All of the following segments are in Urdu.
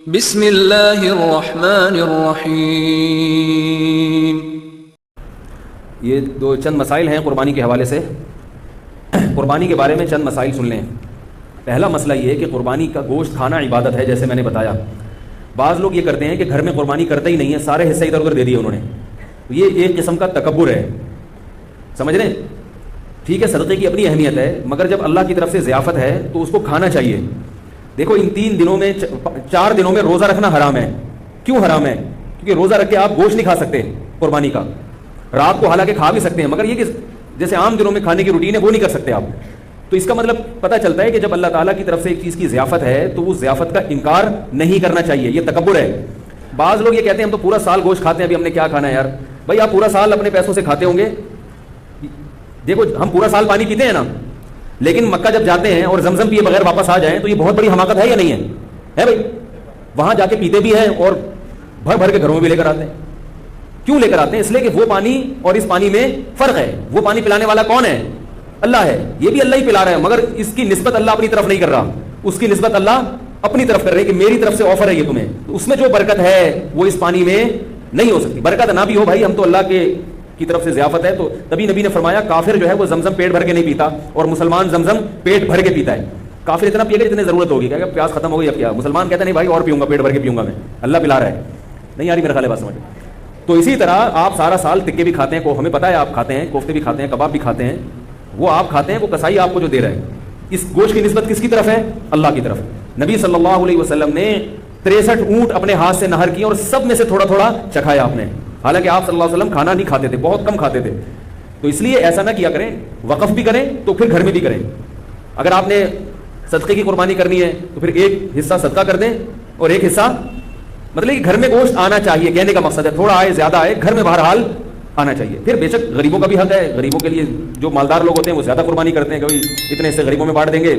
بسم اللہ الرحمن الرحیم۔ یہ دو چند مسائل ہیں قربانی کے حوالے سے۔ قربانی کے بارے میں چند مسائل سن لیں۔ پہلا مسئلہ یہ ہے کہ قربانی کا گوشت کھانا عبادت ہے، جیسے میں نے بتایا۔ بعض لوگ یہ کرتے ہیں کہ گھر میں قربانی کرتے ہی نہیں ہیں، سارے حصے ادھر ادھر دے دیے انہوں نے۔ یہ ایک قسم کا تکبر ہے، سمجھ رہے ہیں؟ ٹھیک ہے، صدقے کی اپنی اہمیت ہے، مگر جب اللہ کی طرف سے ضیافت ہے تو اس کو کھانا چاہیے۔ دیکھو، ان 3 دنوں میں 4 دنوں میں روزہ رکھنا حرام ہے۔ کیوں حرام ہے؟ کیونکہ روزہ رکھ کے آپ گوشت نہیں کھا سکتے قربانی کا۔ رات کو حالانکہ کھا بھی سکتے ہیں، مگر یہ کہ جیسے عام دنوں میں کھانے کی روٹین ہے وہ نہیں کر سکتے آپ۔ تو اس کا مطلب پتہ چلتا ہے کہ جب اللہ تعالیٰ کی طرف سے ایک چیز کی ضیافت ہے تو اس ضیافت کا انکار نہیں کرنا چاہیے، یہ تکبر ہے۔ بعض لوگ یہ کہتے ہیں ہم تو پورا سال گوشت کھاتے ہیں، ابھی ہم نے کیا کھانا ہے یار؟ بھائی آپ پورا سال اپنے پیسوں سے کھاتے ہوں گے۔ دیکھو، ہم پورا سال پانی پیتے ہیں نا، لیکن مکہ جب جاتے ہیں اور زمزم پیے بغیر واپس آ جائیں تو یہ بہت بڑی حماقت ہے یا نہیں ہے؟ ہے بھائی، وہاں جا کے پیتے بھی ہیں اور بھر بھر کے گھروں میں بھی لے کر آتے ہیں۔ کیوں لے کر آتے ہیں؟ اس لیے کہ وہ پانی اور اس پانی میں فرق ہے۔ وہ پانی پلانے والا کون ہے؟ اللہ ہے، یہ بھی اللہ ہی پلا رہا ہے، مگر اس کی نسبت اللہ اپنی طرف نہیں کر رہا، اس کی نسبت اللہ اپنی طرف کر رہے کہ میری طرف سے آفر ہے یہ تمہیں۔ تو اس میں جو برکت ہے وہ اس پانی میں نہیں ہو سکتی۔ برکت نہ بھی ہو بھائی، ہم تو اللہ کی طرف سے ضیافت ہے، تو تبھی نبی نے فرمایا کافر جو ہے وہ زمزم پیٹ بھر کے نہیں پیتا اور مسلمان زمزم پیٹ بھر کے پیتا ہے۔ کافر اتنا پیے گا جتنی ضرورت ہوگی، کہ پیاس ختم ہو گئی اب کیا؟ مسلمان کہتا ہے نہیں بھائی اور پیوں گا، پیٹ بھر کے پیوں گا میں، اللہ پلا رہا ہے۔ نہیں آ رہی میرا خیال ہے بات سمجھ؟ تو اسی طرح آپ سارا سال ٹکے بھی کھاتے ہیں، ہمیں پتہ ہے آپ کھاتے ہیں، کوفتے بھی کھاتے ہیں، کباب بھی کھاتے ہیں، وہ آپ کھاتے ہیں، وہ کسائی آپ کو جو دے رہا ہے، اس گوشت کی نسبت کس کی طرف ہے؟ اللہ کی طرف۔ نبی صلی اللہ علیہ وسلم نے 63 اونٹ اپنے ہاتھ سے نہر کیے اور سب میں سے تھوڑا تھوڑا چکھایا آپ نے، حالانکہ آپ صلی اللہ علیہ وسلم کھانا نہیں کھاتے تھے، بہت کم کھاتے تھے۔ تو اس لیے ایسا نہ کیا کریں، وقف بھی کریں تو پھر گھر میں بھی کریں۔ اگر آپ نے صدقے کی قربانی کرنی ہے تو پھر ایک حصہ صدقہ کر دیں اور ایک حصہ، مطلب کہ گھر میں گوشت آنا چاہیے، کہنے کا مقصد ہے تھوڑا آئے زیادہ آئے، گھر میں بہرحال آنا چاہیے۔ پھر بے شک غریبوں کا بھی حق ہے، غریبوں کے لیے جو مالدار لوگ ہوتے ہیں وہ زیادہ قربانی کرتے ہیں، کہ اتنے حصے غریبوں میں بانٹ دیں گے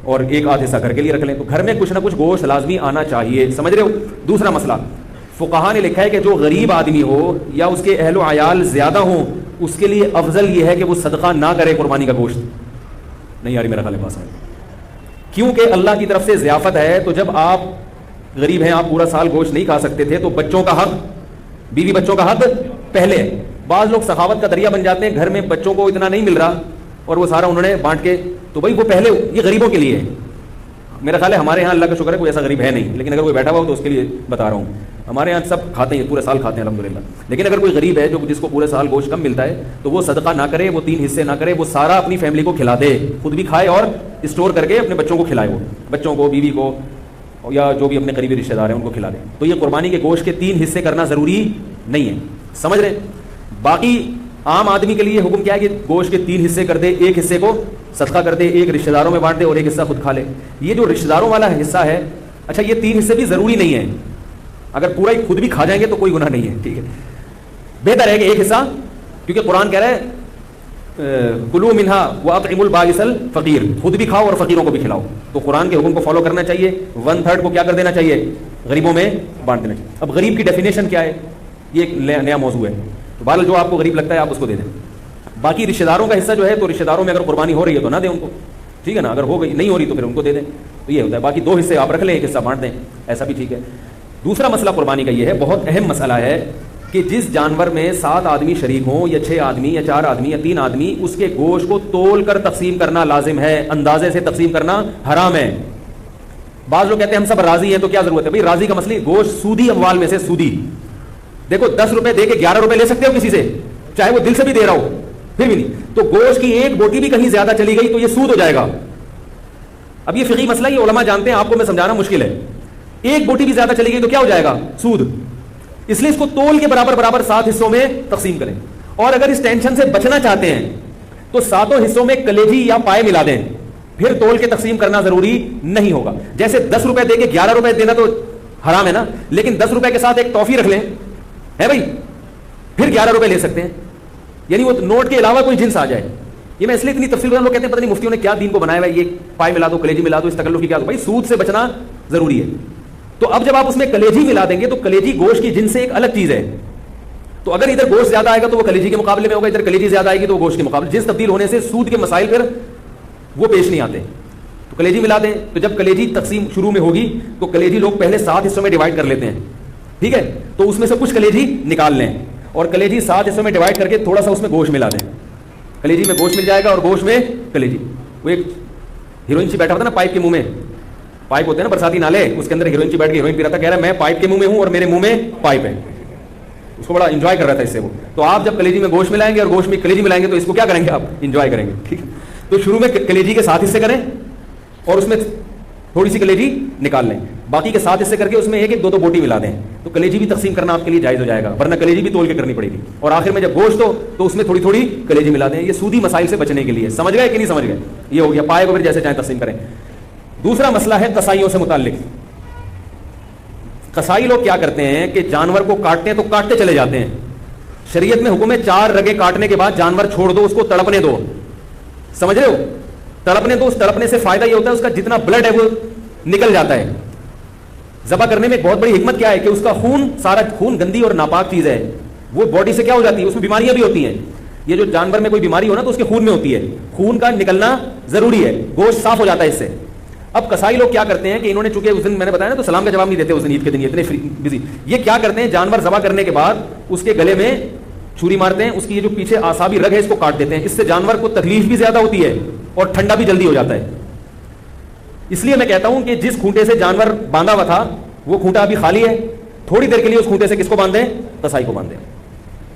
اور ایک آدھ حصہ گھر کے لیے رکھ لیں۔ تو گھر میں کچھ نہ کچھ گوشت لازمی آنا چاہیے، سمجھ رہے ہو؟ دوسرا مسئلہ، فقہا نے لکھا ہے کہ جو غریب آدمی ہو یا اس کے اہل و عیال زیادہ ہوں، اس کے لیے افضل یہ ہے کہ وہ صدقہ نہ کرے قربانی کا گوشت۔ نہیں آ رہی میرا خیال ہے بات سمجھ؟ کیونکہ اللہ کی طرف سے ضیافت ہے، تو جب آپ غریب ہیں، آپ پورا سال گوشت نہیں کھا سکتے تھے، تو بچوں کا حق، بیوی بچوں کا حق پہلے ہے۔ بعض لوگ سخاوت کا دریا بن جاتے ہیں، گھر میں بچوں کو اتنا نہیں مل رہا اور وہ سارا انہوں نے بانٹ کے، تو بھائی وہ پہلے، یہ غریبوں کے لیے ہے۔ میرا خیال ہے ہمارے یہاں اللہ کا شکر ہے کوئی ایسا غریب ہے نہیں، لیکن اگر کوئی بیٹھا ہوا ہو تو اس کے لیے بتا رہا ہوں۔ ہمارے یہاں سب کھاتے ہیں، پورے سال کھاتے ہیں الحمدللہ، لیکن اگر کوئی غریب ہے جس کو پورے سال گوشت کم ملتا ہے تو وہ صدقہ نہ کرے، وہ 3 حصے نہ کرے، وہ سارا اپنی فیملی کو کھلا دے، خود بھی کھائے اور اسٹور کر کے اپنے بچوں کو کھلائے، وہ بچوں کو، بیوی کو، یا جو بھی اپنے قریبی رشتہ دار ہیں ان کو کھلا دیں۔ تو یہ قربانی کے گوشت کے 3 حصے کرنا ضروری نہیں ہے، سمجھ رہے؟ باقی عام آدمی کے لیے حکم کیا ہے کہ گوشت کے 3 حصے کر دے، ایک حصے کو صدقہ کر دے، ایک رشتہ داروں میں بانٹ دے اور ایک حصہ خود کھا لے۔ یہ جو رشتہ داروں والا حصہ ہے، اچھا یہ 3 حصے بھی ضروری نہیں ہے، اگر پورا ہی خود بھی کھا جائیں گے تو کوئی گناہ نہیں ہے، ٹھیک ہے؟ بہتر ہے کہ ایک حصہ، کیونکہ قرآن کہہ رہا ہے کلوا منہا واطعموا البائس الفقیر، خود بھی کھاؤ اور فقیروں کو بھی کھلاؤ۔ تو قرآن کے حکم کو فالو کرنا چاہیے، 1/3 کو کیا کر دینا چاہیے؟ غریبوں میں بانٹ دینا چاہیے۔ اب غریب کی ڈیفینیشن کیا ہے؟ یہ ایک نیا موضوع ہے، تو بہرحال جو آپ کو غریب لگتا ہے آپ اس کو دے دیں۔ باقی رشتہ داروں کا حصہ جو ہے، تو رشتہ داروں میں اگر قربانی ہو رہی ہے تو نہ دیں ان کو، ٹھیک ہے نا؟ اگر ہو گئی نہیں ہو رہی تو پھر ان کو دے دیں، تو یہ ہوتا ہے۔ باقی 2 حصے آپ رکھ لیں، ایک حصہ بانٹ دیں، ایسا بھی ٹھیک ہے۔ دوسرا مسئلہ قربانی کا یہ ہے، بہت اہم مسئلہ ہے، کہ جس جانور میں 7 آدمی شریک ہوں یا 6 آدمی یا 4 آدمی یا 3 آدمی، اس کے گوشت کو تول کر تقسیم کرنا لازم ہے، اندازے سے تقسیم کرنا حرام ہے۔ بعض لوگ کہتے ہیں ہم سب راضی ہیں تو کیا ضرورت ہے؟ بھائی راضی کا مسئلہ، گوشت سودی اموال میں سے سودی، دیکھو 10 روپے دے کے 11 روپے لے سکتے ہو کسی سے، چاہے وہ دل سے بھی دے رہا ہو، پھر بھی نہیں۔ تو گوشت کی ایک بوٹی بھی کہیں زیادہ چلی گئی تو یہ سود ہو جائے گا۔ اب یہ فقہی مسئلہ، یہ علماء جانتے ہیں، آپ کو میں سمجھانا مشکل ہے۔ ایک بوٹی بھی زیادہ چلی گئی تو کیا ہو جائے گا؟ سود۔ اس لیے اس کو تول کے برابر 7 حصوں میں تقسیم کریں، اور اگر اس ٹینشن سے بچنا چاہتے ہیں تو 7 حصوں میں کلیجی یا پائے ملا دیں، پھر تول کے تقسیم کرنا ضروری نہیں ہوگا۔ جیسے 10 روپے دے کے 11 روپے دینا تو حرام ہے نا، لیکن 10 روپے کے ساتھ ایک ٹافی رکھ لیں، ہے بھائی، پھر 11 روپے لے سکتے ہیں، یعنی وہ نوٹ کے علاوہ کوئی جنس آ جائے۔ یہ میں اس لیے اتنی تفصیل کر رہا ہوں، لوگ کہتے ہیں پتہ نہیں مفتیوں نے کیا دین کو بنایا ہوا ہے، یہ پائے ملا دو، کلیجی ملا دو، اس تکلف کی کیا دو؟ بھائی سود سے بچنا ضروری ہے۔ تو اب جب آپ اس میں کلیجی ملا دیں گے تو کلیجی گوشت کی جنس سے ایک الگ چیز ہے، تو اگر ادھر گوشت زیادہ آئے گا تو وہ کلیجی کے مقابلے میں ہوگا، ادھر کلیجی زیادہ آئے گی تو وہ گوشت کے مقابلے، جنس تبدیل ہونے سے سود کے مسائل پھر وہ پیش نہیں آتے۔ تو کلیجی ملا دیں. تو جب کلیجی تقسیم شروع میں ہوگی تو کلیجی لوگ پہلے 7 حصوں میں ڈیوائڈ کر لیتے ہیں, ٹھیک ہے, تو اس میں سے کچھ کلیجی نکال لیں اور کلیجی 7 حصوں میں ڈیوائڈ کر کے تھوڑا سا اس میں گوشت ملا دیں. کلیجی میں گوشت مل جائے گا اور گوشت میں کلیجی. وہ ایک ہیروئن چی بیٹھا ہوتا ہے نا پائپ کے منہ میں, پائپ ہوتے ہیں نا برساتی نالے, اس کے اندر ہیروئن چی بیٹھ کے ہیروئن پی رہا تھا, کہہ رہا ہے میں پائپ کے منہ میں ہوں اور میرے منہ میں پائپ ہے. اس کو بڑا انجوائے کر رہا تھا اس سے وہ. تو آپ جب کلیجی میں گوشت ملائیں گے اور گوشت میں کلیجی ملائیں گے تو اس کو کیا کریں گے, آپ انجوائے کریں گے, ٹھیک ہے. تو شروع میں کلیجی کے 7 حصے کریں اور اس میں تھوڑی سی کلیجی نکال لیں, باقی کے 7 حصے کر کے اس میں 1-1 2-2 بوٹی ملا دیں. تو کلیجی بھی تقسیم کرنا آپ کے لیے جائز ہو جائے گا, ورنہ کلیجی بھی تول کے کرنی پڑے گی. اور آخر میں جب گوشت ہو تو اس میں تھوڑی تھوڑی کلیجی ملا دیں. یہ سودی مسائل سے بچنے کے لیے. سمجھ گئے کہ نہیں سمجھ گئے؟ یہ ہو گیا, پائے کو پھر جیسے چاہیں تقسیم کریں. دوسرا مسئلہ ہے قصائیوں سے متعلق. قصائی لوگ کیا کرتے ہیں کہ جانور کو کاٹتے ہیں تو کاٹتے چلے جاتے ہیں. شریعت میں حکم ہے 4 رگیں کاٹنے کے بعد جانور چھوڑ دو, اس کو تڑپنے دو. سمجھ رہے ہو؟ تڑپنے دو. اس تڑپنے سے فائدہ یہ ہوتا ہے اس کا جتنا بلڈ ہے وہ نکل جاتا ہے. ذبح کرنے میں ایک بہت بڑی حکمت کیا ہے کہ اس کا خون, سارا خون گندی اور ناپاک چیز ہے, وہ باڈی سے کیا ہو جاتی ہے, اس میں بیماریاں بھی ہوتی ہیں. یہ جو جانور میں کوئی بیماری ہو نا تو اس کے خون میں ہوتی ہے, خون کا نکلنا ضروری ہے, گوشت صاف ہو جاتا ہے اس سے. اب قصائی لوگ کیا کرتے ہیں کہ انہوں نے چونکہ اس دن میں نے بتایا نا تو سلام کا جواب نہیں دیتے اس دن عید کے دن, اتنے بزی. یہ کیا کرتے ہیں, جانور ذبح کرنے کے بعد اس کے گلے میں چھری مارتے ہیں, اس کی یہ جو پیچھے اعصابی رگ ہے اس کو کاٹ دیتے ہیں. اس سے جانور کو تکلیف بھی زیادہ ہوتی ہے اور ٹھنڈا بھی جلدی ہو جاتا ہے. اس لیے میں کہتا ہوں کہ جس کھونٹے سے جانور باندھا ہوا تھا وہ کھونٹا ابھی خالی ہے, تھوڑی دیر کے لیے اس کھونٹے سے کس کو باندھ دیں, قصائی کو باندھ دیں.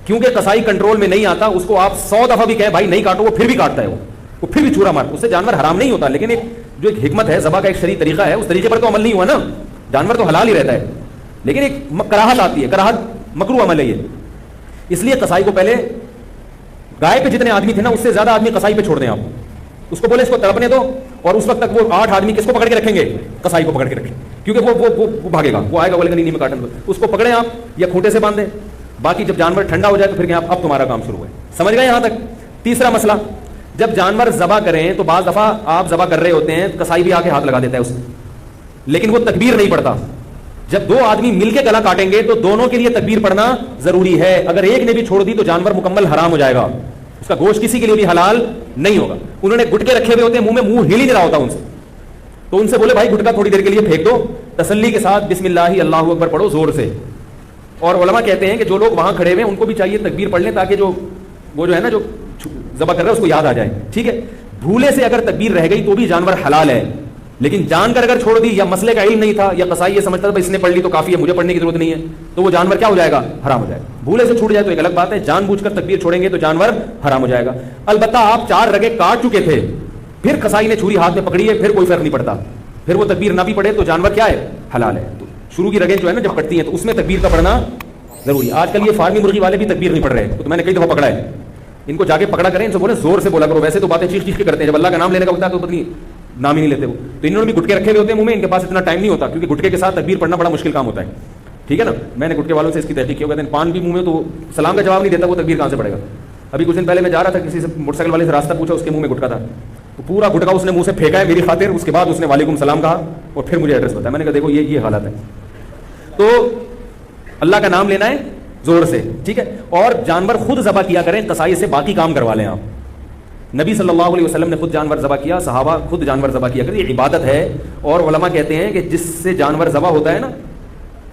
کیونکہ قصائی کنٹرول میں نہیں آتا, اس کو آپ 100 دفعہ بھی کہیں بھائی نہیں کاٹو وہ پھر بھی کاٹتا ہے, وہ پھر بھی چھرا مارتا. اس سے جانور حرام نہیں ہوتا, لیکن ایک جو ایک حکمت ہے ذبح کا, ایک شرعی طریقہ ہے, اس طریقے پر تو عمل نہیں ہوا نا. جانور تو حلال ہی رہتا ہے لیکن ایک کراہت آتی ہے, کراہت مکروہ عمل ہے یہ. اس لیے قصائی کو پہلے گائے پہ جتنے آدمی تھے نا اس سے زیادہ آدمی قصائی پہ چھوڑ دیں آپ. اس کو بولے اس کو تڑپنے دو اور اس وقت تک وہ 8 آدمی کس کو پکڑ کے رکھیں گے, قصائی کو پکڑ کے رکھیں, کیونکہ وہ بھاگے گا, وہ آئے گا بولے گا نہیں میں کاٹوں. اس کو پکڑیں آپ یا کھوٹے سے باندھ دیں. باقی جب جانور ٹھنڈا ہو جائے تو پھر اب تمہارا کام شروع ہے. سمجھ گئے یہاں تک؟ تیسرا مسئلہ, جب جانور ذبح کریں تو بعض دفعہ آپ ذبح کر رہے ہوتے ہیں, قصائی بھی آ کے ہاتھ لگا دیتا ہے اس میں, لیکن وہ تکبیر نہیں پڑتا. جب 2 آدمی مل کے گلا کاٹیں گے تو دونوں کے لیے تکبیر پڑھنا ضروری ہے. اگر ایک نے بھی چھوڑ دی تو جانور مکمل حرام ہو جائے گا, اس کا گوشت کسی کے لیے بھی حلال نہیں ہوگا. انہوں نے گٹکے رکھے ہوئے ہوتے ہیں, منہ ہل ہی نہیں رہا ہوتا ان سے, تو ان سے بولے بھائی گٹکا تھوڑی دیر کے لیے پھینک دو, تسلی کے ساتھ بسم اللہ اللہ اکبر پڑھو زور سے. اور علماء کہتے ہیں کہ جو لوگ وہاں کھڑے ہوئے ہیں ان کو بھی چاہیے تکبیر پڑھ لیں تاکہ وہ جو ہے نا جو ذبح کر رہا ہے اس کو یاد آ جائے, ٹھیک ہے. بھولے سے اگر تکبیر رہ گئی تو بھی جانور حلال ہے, لیکن جان کر اگر چھوڑ دی یا مسئلے کا علم نہیں تھا یا قصائی یہ سمجھتا تھا اس نے پڑھ لی تو کافی ہے, مجھے پڑھنے کی ضرورت نہیں ہے, تو وہ جانور کیا ہو جائے گا, حرام ہو جائے گا. بھولے سے چھوٹ جائے تو ایک الگ بات ہے, جان بوجھ کر تکبیر چھوڑیں گے تو جانور حرام ہو جائے گا. البتہ آپ 4 رگیں کاٹ چکے تھے, پھر قصائی نے چھری ہاتھ میں پکڑی ہے, پھر کوئی فرق نہیں پڑتا, پھر وہ تکبیر نہ بھی پڑھے تو جانور کیا ہے, حلال ہے. تو شروع کی رگیں جو ہے نا جب کٹتی ہیں تو اس میں تکبیر کا پڑھنا ضروری. آج کل یہ فارمی مرغی والے بھی تکبیر نہیں پڑھ رہے, تو میں نے کئی دفعہ پکڑا ہے, ان کو جا کے پکڑا کریں, ان سے بولے زور سے بولا کرو. ویسے تو باتیں چیخ چیخ کے کرتے ہیں, جب اللہ کا نام لینے کا ہوتا ہے تو پتہ نہیں نام ہی نہیں لیتے وہ. تو انہوں نے بھی گٹکے رکھے ہوئے ہوتے ہیں منہ میں, ان کے پاس اتنا ٹائم نہیں ہوتا کیونکہ گٹکے کے ساتھ تکبیر پڑھنا بڑا مشکل کام ہوتا ہے, ٹھیک ہے نا. میں نے گٹکے والوں سے اس کی تحقیق کیا, کہتے ہیں پان بھی منہ میں تو سلام کا جواب نہیں دیتا, وہ تکبیر کہاں سے پڑے گا. ابھی کچھ دن پہلے میں جا رہا تھا, کسی سے موٹر سائیکل والے سے راستہ پوچھا, اس کے منہ میں گٹکا تھا, تو پورا گٹکا اس نے منہ سے پھینکا ہے میری خاطر. اس کے بعد اس نے وعلیکم السلام کہا اور پھر مجھے ایڈریس بتایا. میں نے کہا دیکھو یہ حالت ہے. تو اللہ کا نام لینا ہے زور سے, ٹھیک ہے. اور جانور خود ذبح کیا کریں, قصائی سے باقی کام کروا لیں آپ. نبی صلی اللہ علیہ وسلم نے خود جانور ذبح کیا, صحابہ خود جانور ذبح کیا کریں, یہ عبادت ہے. اور علماء کہتے ہیں کہ جس سے جانور ذبح ہوتا ہے نا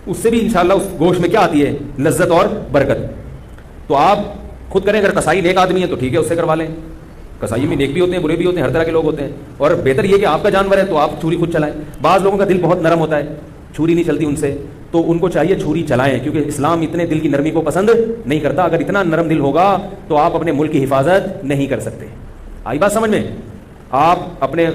اس سے بھی انشاءاللہ اس گوشت میں کیا آتی ہے, لذت اور برکت. تو آپ خود کریں. اگر قصائی نیک آدمی ہے تو ٹھیک ہے, اس سے کروا لیں. قصائی میں نیک بھی ہوتے ہیں, برے بھی ہوتے ہیں, ہر طرح کے لوگ ہوتے ہیں. اور بہتر یہ کہ آپ کا جانور ہے تو آپ چھری خود چلائیں. بعض لوگوں کا دل بہت نرم ہوتا ہے, چھری نہیں چلتی ان سے, تو ان کو چاہیے چھری چلائیں, کیونکہ اسلام اتنے دل کی نرمی کو پسند نہیں کرتا. اگر اتنا نرم دل ہوگا تو آپ اپنے ملک کی حفاظت نہیں کر سکتے. آئی بات سمجھ میں؟ آپ اپنے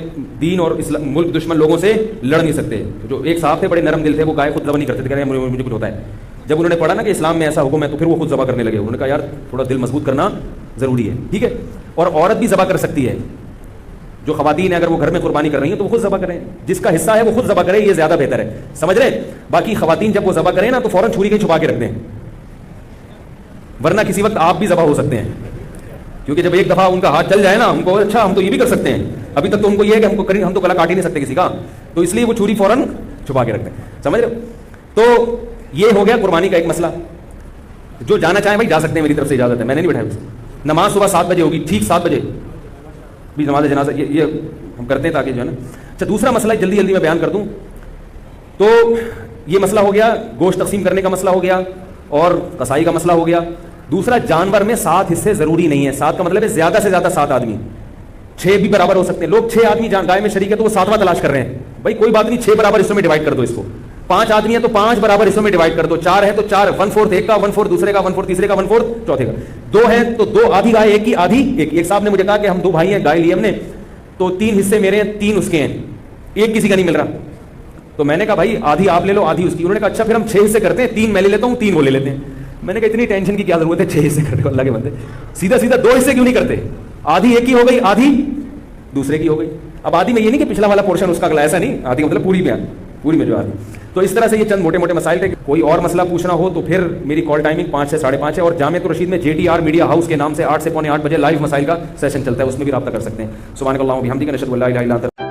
دین اور ملک دشمن لوگوں سے لڑ نہیں سکتے. جو ایک صاحب تھے بڑے نرم دل تھے, وہ گائے خود ذبح نہیں کرتے تھے, کہہ رہے ہیں مجھے کچھ ہوتا ہے. جب انہوں نے پڑھا نا کہ اسلام میں ایسا حکم ہے تو پھر وہ خود ذبح کرنے لگے. انہوں نے کہا یار تھوڑا دل مضبوط کرنا ضروری ہے, ٹھیک ہے. اور عورت بھی ذبح کر سکتی ہے, جو خواتین ہیں اگر وہ گھر میں قربانی کر رہی ہیں تو وہ خود ذبح کریں, جس کا حصہ ہے وہ خود ذبح کریں, یہ زیادہ بہتر ہے. سمجھ رہے؟ باقی خواتین جب وہ ذبح کریں نا تو فوراً چھری کہیں چھپا کے رکھ دیں, ورنہ کسی وقت آپ بھی ذبح ہو سکتے ہیں. کیونکہ جب ایک دفعہ ان کا ہاتھ چل جائے نا, ہم کو اچھا ہم تو یہ بھی کر سکتے ہیں, ابھی تک تو ان کو یہ ہے کہ ہم تو گلا کاٹ ہی نہیں سکتے کسی کا, تو اس لیے وہ چھری فوراً چھپا کے رکھ دیں. سمجھ رہے؟ تو یہ ہو گیا قربانی کا ایک مسئلہ. جو جانا چاہیں بھائی جا سکتے ہیں, میری طرف سے اجازت ہے, میں نے نہیں بٹھایا. نماز صبح 7 بجے ہوگی, ٹھیک 7 بجے بھی نماز جنازہ یہ ہم کرتے ہیں تاکہ جو ہے نا. اچھا دوسرا مسئلہ جلدی جلدی میں بیان کر دوں تو یہ مسئلہ ہو گیا گوشت تقسیم کرنے کا مسئلہ ہو گیا اور قصائی کا مسئلہ ہو گیا. دوسرا جانور میں 7 حصے ضروری نہیں ہے. 7 کا مطلب ہے زیادہ سے زیادہ 7 آدمی, 6 بھی برابر ہو سکتے ہیں. لوگ 6 آدمی گائے میں شریک ہے تو وہ 7واں تلاش کر رہے ہیں. بھائی کوئی بات نہیں, 6 برابر حصوں میں ڈیوائڈ کر دو اس کو. 5 آدمی ہیں تو 5 برابر حصوں میں ڈیوائڈ کر دو. 4 ہے تو 4, 1/4 ایک کا, 1/4 دوسرے کا, 1/4 تیسرے کا, 1/4 چوتھے کا. 2 ہے تو 2 آدھی گائے ایک کی, آدھی ایک. صاحب نے مجھے کہا کہ ہم 2 بھائی ہیں, گائے لی ہم نے تو 3 حصے میرے ہیں, 3 اس کے ہیں, ایک کسی کا نہیں مل رہا. تو میں نے کہا بھائی آدھی آپ لے لو, آدھی اس کی. انہوں نے کہا اچھا پھر ہم 6 حصے کرتے ہیں, 3 میں لے لیتا ہوں, 3 وہ لے لیتے ہیں. میں نے کہا اتنی ٹینشن کی کیا ضرورت ہے 6 حصے کرنے کو, اللہ کے بندے سیدھا 2 حصے کیوں نہیں کرتے؟ آدھی ایک کی ہو گئی, آدھی دوسرے کی ہو گئی. اب آدھی میں یہ نہیں کہ پچھلا والا پورشن اس کا اگلا, ایسا نہیں, آدھی مطلب پوری میں جو آدھی. تو اس طرح سے یہ چند موٹے موٹے مسائل تھے. کوئی اور مسئلہ پوچھنا ہو تو پھر میری کال ٹائمنگ 5 سے 5:30 ہے, اور جامعۃ الرشید میں JTR میڈیا ہاؤس کے نام سے 8 سے 7:45 بجے لائیو مسائل کا سیشن چلتا ہے, اس میں بھی رابطہ کر سکتے ہیں. سبحانک اللہم و بحمدک, نشہد ان لا الہ الا انت.